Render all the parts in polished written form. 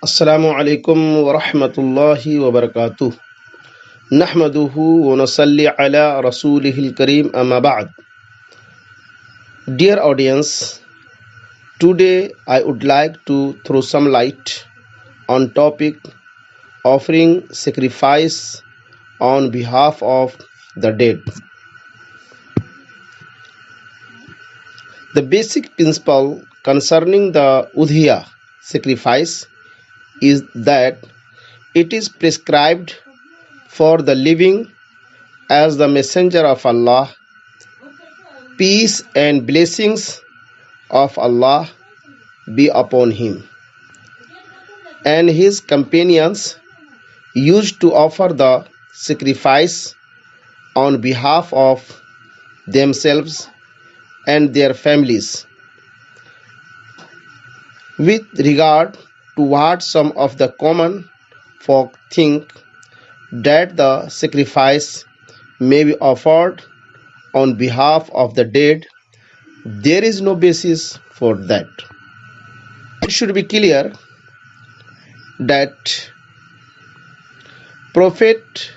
अस्सलामु अलैकुम वरहमतुल्लाहि वबरकातुह। नहमदुहु व नसल्ली अला रसूलिहिल करीम अम्मा बाद। Dear audience, today I would like to throw some light on topic offering sacrifice on behalf of the dead. The basic principle concerning the udhiya sacrifice is that it is prescribed for the living as the messenger of Allah, peace and blessings of Allah be upon him, and his companions used to offer the sacrifice on behalf of themselves and their families. With regard to what some of the common folk think that the sacrifice may be offered on behalf of the dead, there is no basis for that. It should be clear that Prophet,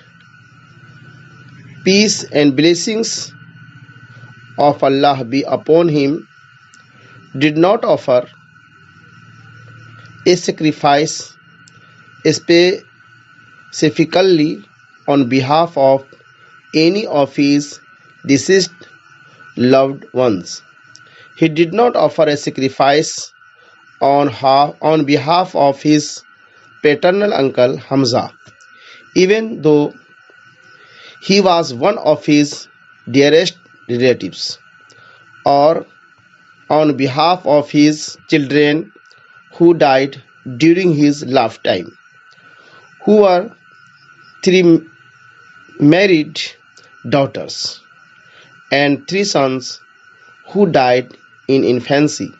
peace and blessings of Allah be upon him, did not offer a sacrifice specifically on behalf of any of his deceased loved ones. He did not offer a sacrifice on behalf of his paternal uncle Hamza, even though he was one of his dearest relatives, or on behalf of his children who died during his lifetime, who were 3 married daughters and 3 sons who died in infancy,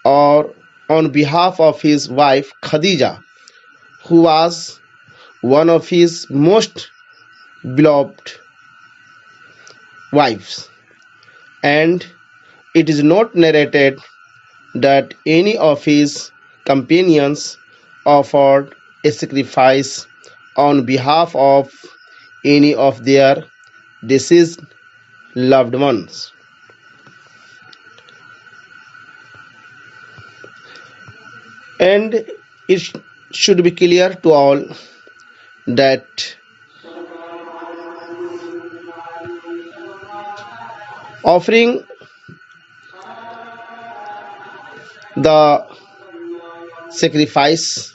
or on behalf of his wife Khadija, who was one of his most beloved wives. And it is not narrated that any of his companions offered a sacrifice on behalf of any of their deceased loved ones. And it should be clear to all that offering the sacrifice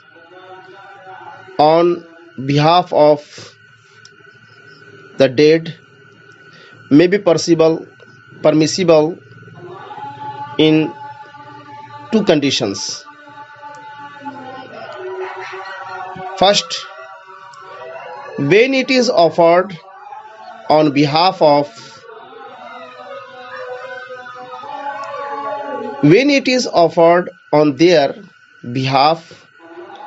on behalf of the dead may be permissible in 2 conditions. First, when it is offered on behalf of when it is offered on their behalf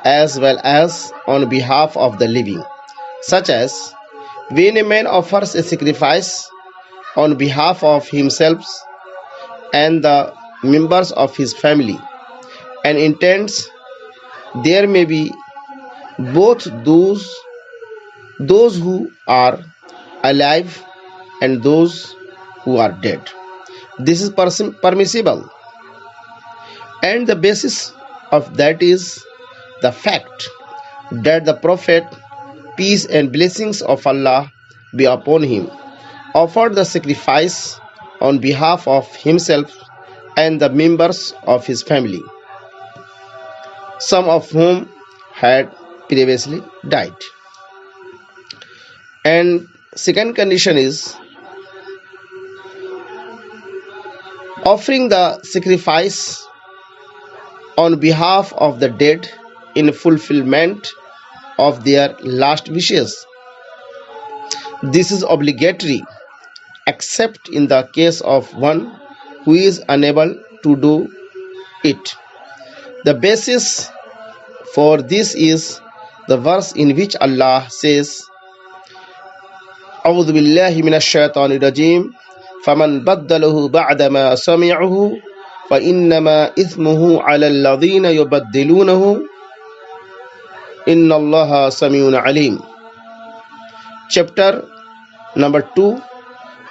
as well as on behalf of the living, such as when a man offers a sacrifice on behalf of himself and the members of his family, and intends there may be both those who are alive and those who are dead. This is permissible, and the basis of that is the fact that the Prophet, peace and blessings of Allah be upon him, offered the sacrifice on behalf of himself and the members of his family, some of whom had previously died. And second condition is offering the sacrifice on behalf of the dead in fulfillment of their last wishes. This is obligatory except in the case of one who is unable to do it. The basis for this is the verse in which Allah says, أعوذ بالله من الشيطان الرجيم فمن بدله بعدما سمعه فإنما إثمه على الذين يبدلونه Innallaha Samiun Alim. Chapter number 2,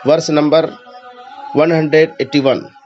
verse number 181.